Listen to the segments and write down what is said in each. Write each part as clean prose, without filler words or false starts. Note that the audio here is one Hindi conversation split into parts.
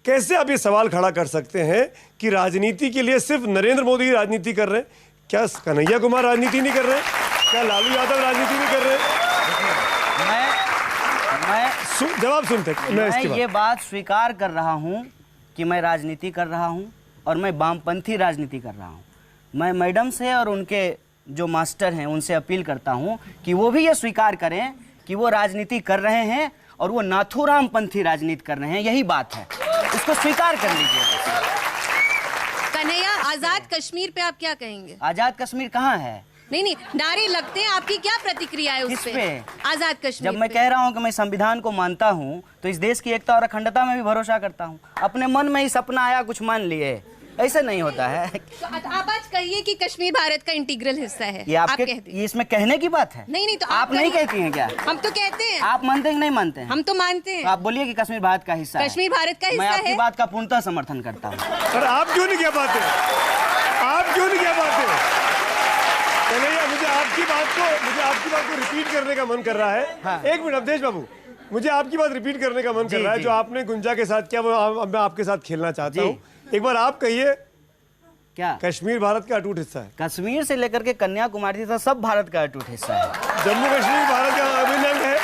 कैसे आप ये सवाल खड़ा कर सकते हैं कि राजनीति के लिए सिर्फ नरेंद्र मोदी ही राजनीति कर रहे हैं? क्या कन्हैया कुमार राजनीति नहीं कर रहे हैं? क्या लालू यादव राजनीति नहीं कर रहे हैं? जवाब सुनते मैं ये बात स्वीकार कर रहा हूं कि मैं राजनीति कर रहा हूं और मैं वामपंथी राजनीति कर रहा हूं। मैं मैडम से और उनके जो मास्टर हैं उनसे अपील करता हूं कि वो भी ये स्वीकार करें कि वो राजनीति कर रहे हैं और वो नाथूराम पंथी राजनीति कर रहे हैं। यही बात है, इसको स्वीकार कर लीजिए। कन्हैया, आजाद कश्मीर पे आप क्या कहेंगे? आजाद कश्मीर कहाँ है? नहीं, नारे लगते हैं, आपकी क्या प्रतिक्रिया है उस पे? आजाद कश्मीर जब मैं कह रहा हूं कि मैं संविधान को मानता हूं तो इस देश की एकता और अखंडता में भी भरोसा करता हूं। अपने मन में ही सपना आया, कुछ मान लिए, ऐसे नहीं होता है। तो आप आज कहिए कि कश्मीर भारत का इंटीग्रल हिस्सा है। ये आपके ये इसमें कहने की बात है? नहीं, तो आप नहीं कहती हैं क्या? हम तो कहते हैं। आप मानते हैं कि नहीं मानते हैं? हम तो मानते हैं। तो आप बोलिए कि कश्मीर भारत का हिस्सा है। कश्मीर भारत का हिस्सा है। मैं आपकी बात का पूर्णतः समर्थन करता हूँ। पर आप क्यों नहीं कह पाते? आप क्यों नहीं कह पाते? कन्हैया, मुझे आपकी बात को रिपीट करने का मन कर रहा है। हाँ। एक मिनट अवधेश बाबू, मुझे आपकी बात रिपीट करने का मन कर रहा है। जो आपने गुंजा के साथ किया वो मैं आपके साथ खेलना चाहता हूँ। एक बार आप कहिए, क्या कश्मीर भारत का अटूट हिस्सा है? कश्मीर से लेकर के कन्याकुमारी तक सब भारत का अटूट हिस्सा है। जम्मू कश्मीर भारत का अभिन्न अंग है।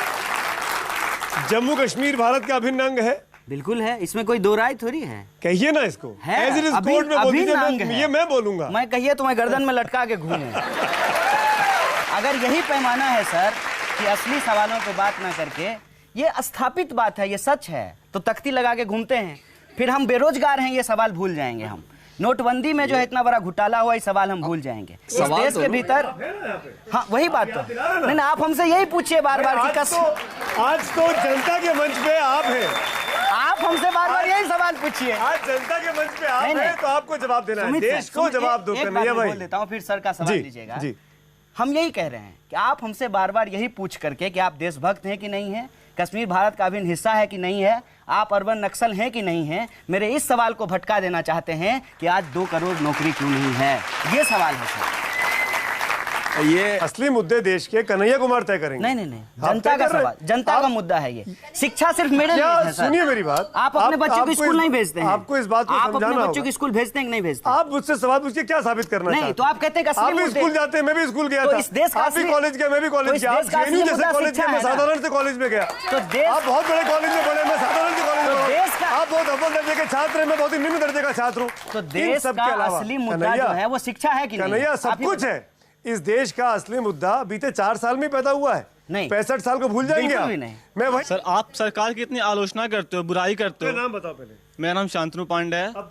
जम्मू कश्मीर भारत का अभिन्न अंग है। बिल्कुल है, इसमें कोई दो राय थोड़ी है। कहिए ना इसको। है, As it is कोर्ट में बोल दीजिए, ये मैं बोलूंगा। मैं कहिए तो मैं गर्दन में लटका के घूमूं। अगर यही पैमाना है सर कि असली सवालों पे बात ना करके, ये स्थापित बात है, ये सच है, तो तख्ती लगा के घूमते हैं, फिर हम बेरोजगार हैं ये सवाल भूल जाएंगे। हम नोटबंदी में जो है इतना बड़ा घोटाला हुआ, ये सवाल हम भूल जाएंगे। इस देश के भीतर हाँ वही बात तो नहीं, आप हमसे यही पूछिए बार बार कि आज तो जनता के मंच पे आप हैं। आप हमसे बार बार यही सवाल पूछिए। आज जनता के मंच पे आप हैं तो आपको जवाब देना है। देश को जवाब दो। कन्हैया भाई, बोल देता हूँ, फिर सर का सवाल लीजिएगा। हम यही कह रहे हैं कि आप हमसे बार बार यही पूछ करके कि आप देशभक्त हैं कि नहीं है, कश्मीर भारत का अभिन्न हिस्सा है कि नहीं है, आप अर्बन नक्सल हैं कि नहीं है, मेरे इस सवाल को भटका देना चाहते हैं कि आज 2 करोड़ नौकरी क्यों नहीं है। ये सवाल है सर। ये असली मुद्दे देश के कन्हैया कुमार तय करेंगे। नहीं, जनता का सवाल, जनता का मुद्दा है ये। शिक्षा सिर्फ मेरे लिए है सर। सुनिए मेरी बात, आप अपने बच्चों को स्कूल नहीं भेजते हैं। आपको इस बात को आप समझाना अपने बच्चों को स्कूल भेजते हैं कि नहीं भेजते? आप मुझसे सवाल पूछ के क्या साबित करना चाहते हैं? नहीं, तो आप कहते हैं आप भी स्कूल जाते हैं, मैं भी स्कूल गया था। इस देश का आप भी कॉलेज गया, मैं भी कॉलेज गया। आप जेएनयू जैसे कॉलेज गया, मैं साधारण से कॉलेज में गया। तो आप बहुत बड़े कॉलेज में पढ़े, मैं साधारण से कॉलेज में पढ़ा। आप बहुत अव्वल दर्जे के छात्र हैं, मैं बहुत ही निम्न दर्जे का छात्र हूँ। तो देश का असली मुद्दा जो है वो शिक्षा है कि नहीं? कन्हैया, सब कुछ है। इस देश का असली मुद्दा बीते 4 साल में पैदा हुआ है। नहीं, 65 साल को भूल जाएंगे आप? नहीं। मैं भाई सर, आप सरकार की इतनी आलोचना करते हो, बुराई करते हो। नाम बताओ पहले। मेरा नाम शांतनु पांडे है। आप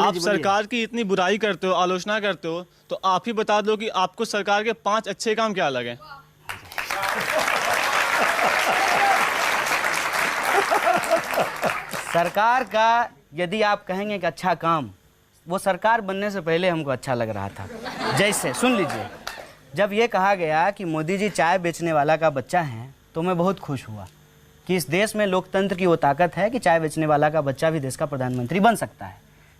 आप सरकार की इतनी बुराई करते हो, आलोचना करते हो, तो आप ही बता दो कि आपको सरकार के 5 अच्छे काम क्या लगे। सरकार का यदि आप कहेंगे कि अच्छा काम, वो सरकार बनने से पहले हमको अच्छा लग रहा था। जैसे सुन लीजिए, जब ये कहा गया कि मोदी जी चाय बेचने वाला का बच्चा है, तो मैं बहुत खुश हुआ कि इस देश में लोकतंत्र की वो ताकत है कि चाय बेचने वाला का बच्चा भी देश का प्रधानमंत्री बन सकता है।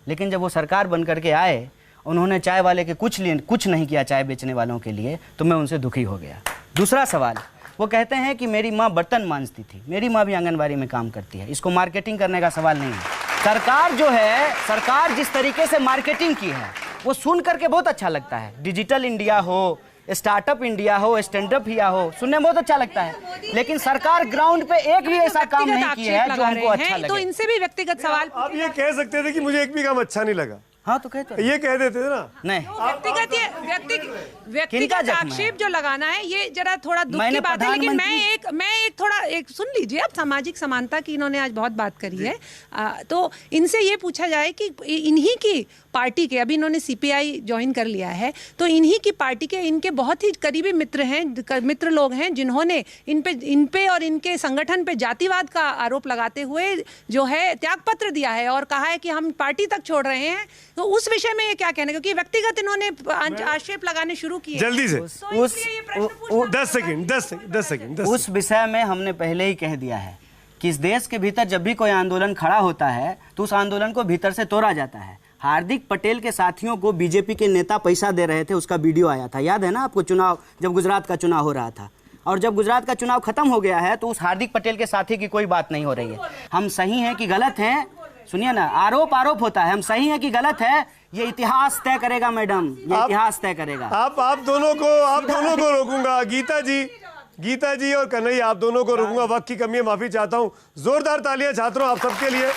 लेकिन जब वो सरकार बन करके आए, उन्होंने चाय वाले के कुछ नहीं किया चाय बेचने वालों के लिए, तो मैं उनसे दुखी हो गया। दूसरा सवाल, वो कहते हैं कि मेरी माँ बर्तन मांजती थी, मेरी माँ भी आंगनबाड़ी में काम करती है। इसको मार्केटिंग करने का सवाल नहीं है। सरकार जो है, सरकार जिस तरीके से मार्केटिंग की है वो सुन करके बहुत अच्छा लगता है। डिजिटल इंडिया हो, स्टार्टअप इंडिया हो, स्टैंड अप इंडिया हो, सुनने में बहुत अच्छा लगता है। लेकिन सरकार ग्राउंड पे एक भी ऐसा काम नहीं किया है जो हमको अच्छा लगे। तो इनसे भी व्यक्तिगत सवाल आप ये कह सकते थे कि मुझे एक भी काम अच्छा नहीं लगा। हाँ तो कहते ये कह देते थे ना। नहीं, व्यक्तिगत आक्षेप जो लगाना है ये जरा थोड़ा दुख की बात है। लेकिन मैं एक सुन लीजिए, आप सामाजिक समानता की इन्होंने आज बहुत बात करी है, तो इनसे ये पूछा जाए कि इन्हीं की पार्टी के, अभी इन्होंने सीपीआई ज्वाइन कर लिया है, तो इन्हीं की पार्टी के इनके बहुत ही करीबी मित्र लोग हैं जिन्होंने इन पे और इनके संगठन पे जातिवाद का आरोप लगाते हुए जो है त्यागपत्र दिया है और कहा है कि हम पार्टी तक छोड़ रहे हैं। तो उस विषय में ये क्या कहना, क्योंकि व्यक्तिगत इन्होंने आक्षेप लगाने शुरू किए जल्दी से। तो 10 सेकंड। उस विषय में हमने पहले ही कह दिया है कि इस देश के भीतर जब भी कोई आंदोलन खड़ा होता है तो उस आंदोलन को भीतर से तोड़ा जाता है। हार्दिक पटेल के साथियों को बीजेपी के नेता पैसा दे रहे थे, उसका वीडियो आया था, याद है ना आपको? चुनाव, जब गुजरात का चुनाव हो रहा था, और जब गुजरात का चुनाव खत्म हो गया है तो उस हार्दिक पटेल के साथी की कोई बात नहीं हो रही है। हम सही हैं कि गलत हैं, सुनिए ना, आरोप आरोप होता है, हम सही है कि गलत है ये इतिहास तय करेगा मैडम, ये इतिहास तय करेगा। आप दोनों को रोकूंगा, गीता जी और कन्हैया, आप दोनों को रोकूंगा। वक्त की कमी है, माफी चाहता हूं। जोरदार तालियां छात्रों आप सबके लिए।